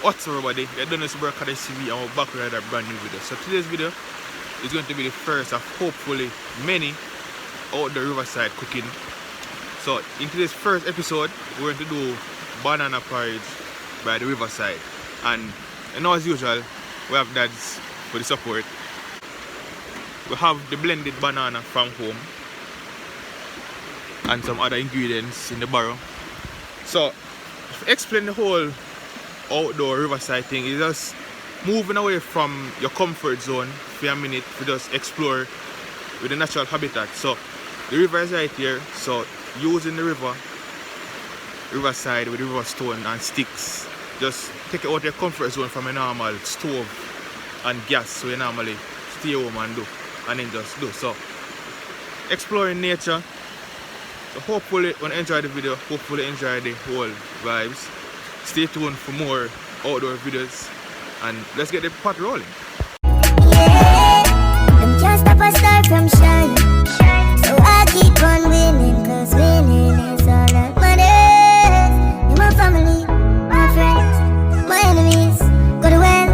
What's up everybody, you're done this work at the CV and we're back with another brand new video. So today's video is going to be the first of hopefully many outdoor riverside cooking. So in today's first episode, we're going to do banana porridge by the riverside. And you know, as usual, we have dads for the support. We have the blended banana from home and some other ingredients in the barrel. So to explain the whole outdoor riverside thing is just moving away from your comfort zone for a minute to just explore with the natural habitat. So the river is right here, so using the riverside with the river stone and sticks, just take it out of your comfort zone from a normal stove and gas so you normally stay home and do, and then just do. So exploring nature. So hopefully when you enjoy the video, hopefully enjoy the whole vibes. Stay tuned for more outdoor videos and let's get the pot rolling. Yeah, them can't stop a star from shine. So I keep on winning, cause winning is all that matters. You're my family, my friends, my enemies, go to well.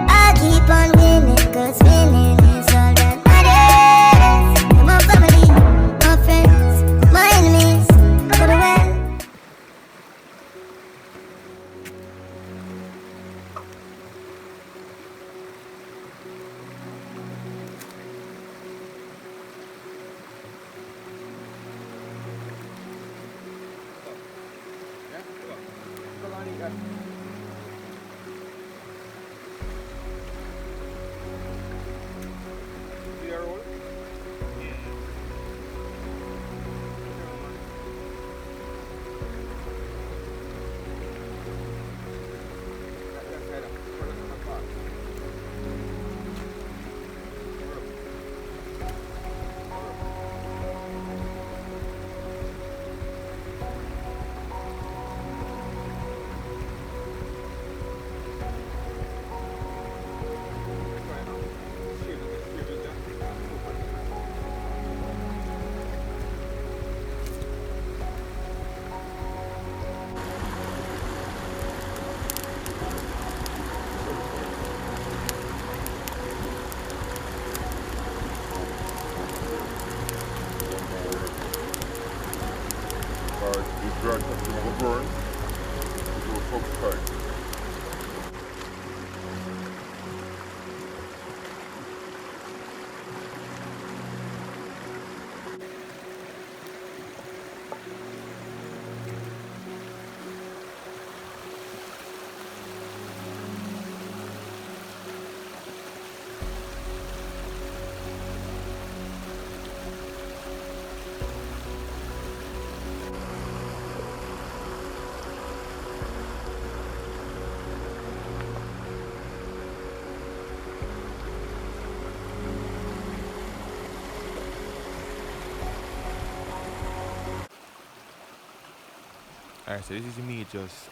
I keep on winning, cause winning is all that matters. You're my family, my friends, my enemies, go to well. Drag something on the burn, it will come tight. Alright, so this is me just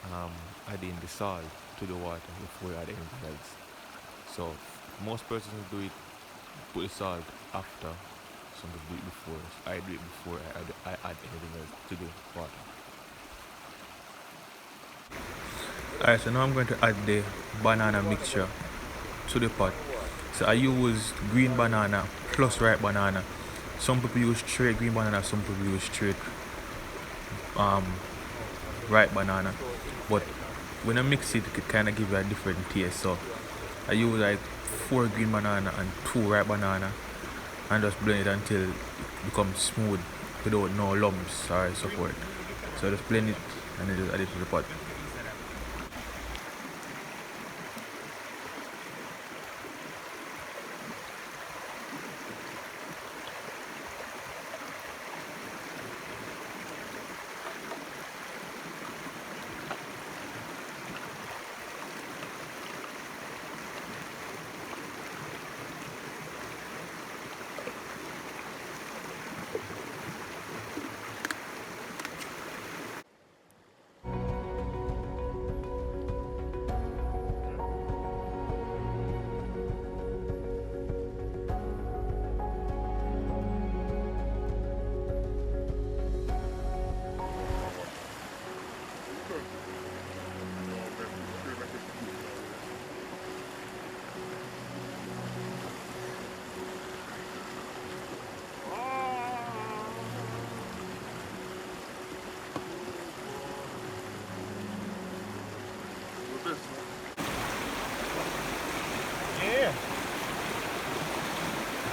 adding the salt to the water before you add anything else. So most persons do it, put the salt after, some people do it before. So I do it before I add anything else to the water. Alright, so now I'm going to add the banana mixture to the pot. So I use green banana plus ripe banana. Some people use straight green banana, some people use straight ripe banana, but when I mix it, it kind of gives you a different taste. So I use like 4 green banana and 2 ripe banana and just blend it until it becomes smooth without no lumps or so forth. So just blend it and then just add it to the pot.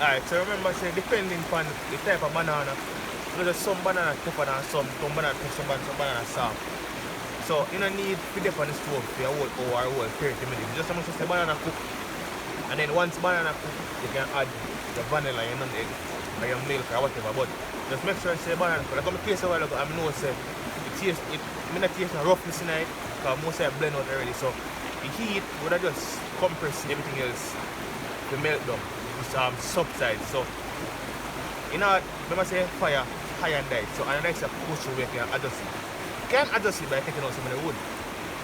Alright, so remember, say, depending on the type of banana, there's some banana tougher than some banana tough, some banana soft. So you don't need to dip on the stove for a whole hour or 30 minutes. Just as much as the banana cook. And then once banana cook, you can add the vanilla, your non-egg, or your milk or whatever. But just make sure say banana cook. Like I taste a while ago, I know say it may not taste roughness in it, because most of it blend out already. So the heat would have just compress everything else to melt down. Subside. So you know, remember say fire high and light. So and light a push away, you can adjust it. You can adjust it by taking out some of the wood,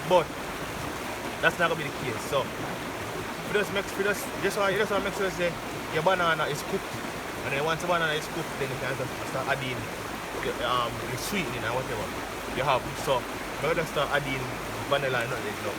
but that's not gonna be the case. So you just want to make sure say your banana is cooked, and then once the banana is cooked, then you can just start adding the sweetening and whatever you have. So you just start adding vanilla and nutmeg now.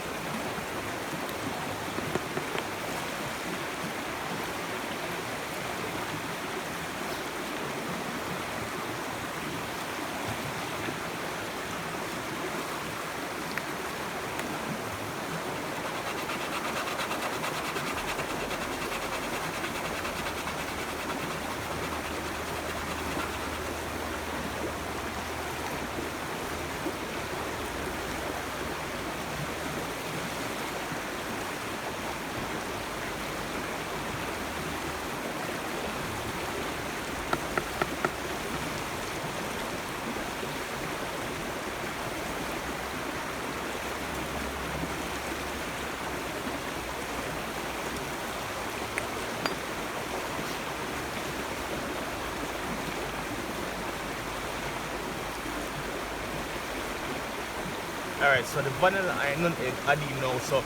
Alright, so the vanilla and non-egg adding now, so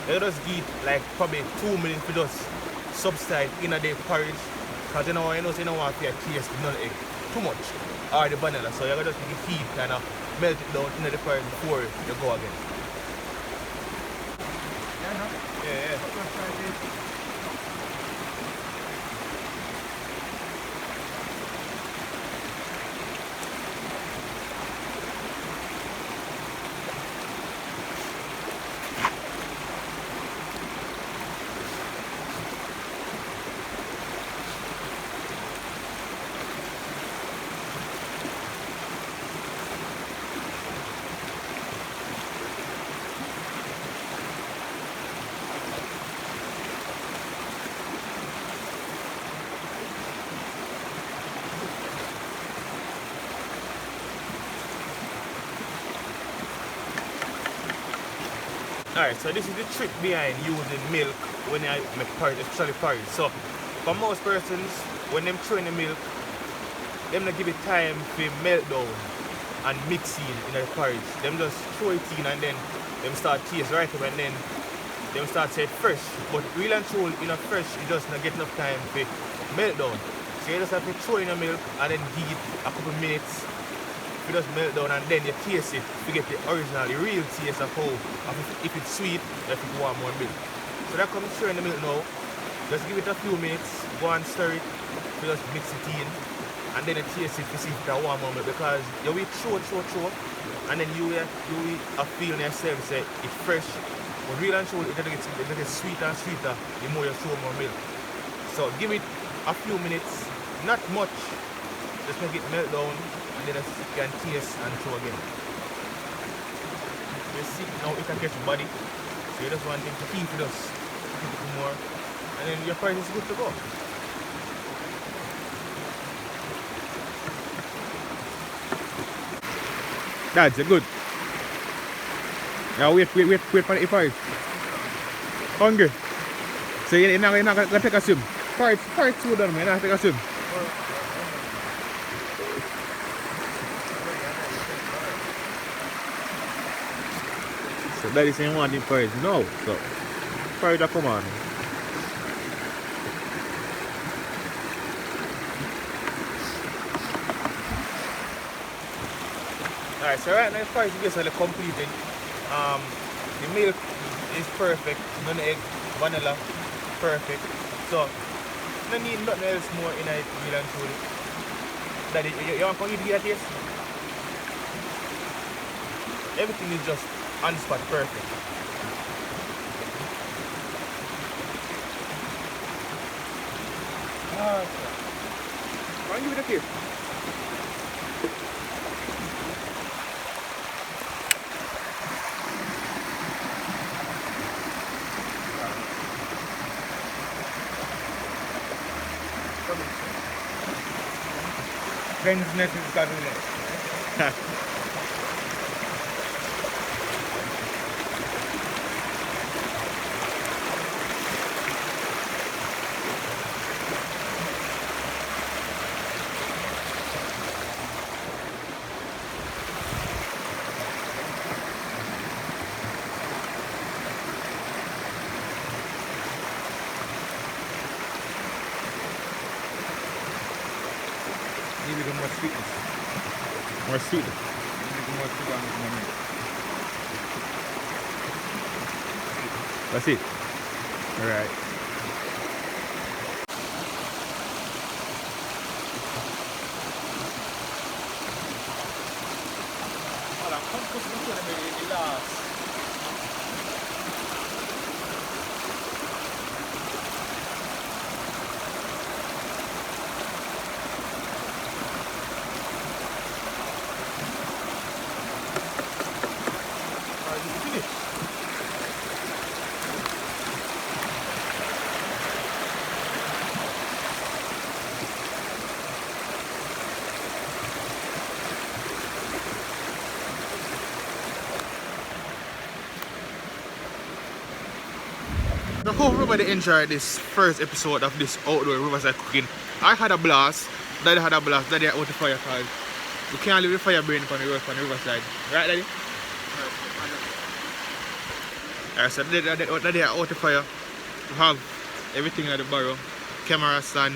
you just give like probably 2 minutes to just subside in the porridge, because you don't want to taste the non-egg too much or the vanilla, so you just need the heat kind of melt it down in the porridge before you go again. Yeah. Alright, so this is the trick behind using milk when I make porridge, especially porridge. So for most persons, when them throw in the milk, them not give it time to melt down and mix in the porridge. Them just throw it in and then them start taste right up and then them start say fresh. But real and true, in a fresh, you just not get enough time to melt down. So you just have to throw in the milk and then give it a couple minutes. You just melt down and then you taste it to get the original, the real taste of how, if it's sweet, if it want more milk. So that comes through in the milk now. Just give it a few minutes, go and stir it, you just mix it in, and then you taste it to see if it want more milk, because you will throw, and then you will feel yourself say it's fresh. But real and true, it gets sweeter and sweeter the more you throw more milk. So give it a few minutes, not much, just make it melt down. And then you can taste and throw again. You see now it can catch your body. So you just want them to keep it us, keep it more. And then your porridge is good to go. That's good. Now wait for the porridge. Hungry. So you're not gonna take a swim. Porridge food on me, you're not gonna take a swim. So that is saying wanting porridge. No. So porridge come on. Alright, so right now the porridge is basically completed. The milk is perfect, none egg, vanilla, perfect. So no need nothing else more in it, real and truly. That you want to eat your taste? Everything is just on spot perfect. and give it a kiss. Friendness is godliness. Need a little more sweetness. More sweetness. Need more sugar on my milk. That's it. Alright. Hold on, come put some in the last. I hope everybody enjoyed this first episode of this outdoor riverside cooking. I had a blast. Daddy had a blast. Daddy out the fire because we can't leave the fire burning on the riverside. Right, Daddy? Alright, so Daddy out the fire. We have everything at the barrel. Camera, stand,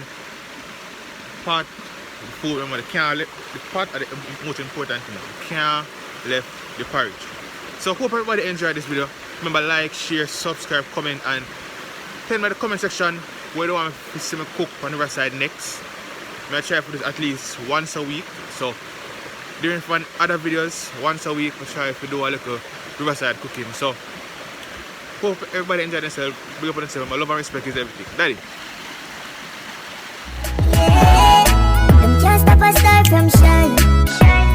pot, the food. Remember, the pot are the most important thing. You can't left the porridge. So hope everybody enjoyed this video. Remember, like, share, subscribe, comment, and tell me in the comment section where you want to see me cook on the riverside next. I'm going to try to do this at least once a week. So during other videos, once a week, I'll try to do a little riverside cooking. So hope everybody enjoyed themselves. Big up on themselves. My love and respect is everything. Daddy. Yeah, them can't stop a star from shine.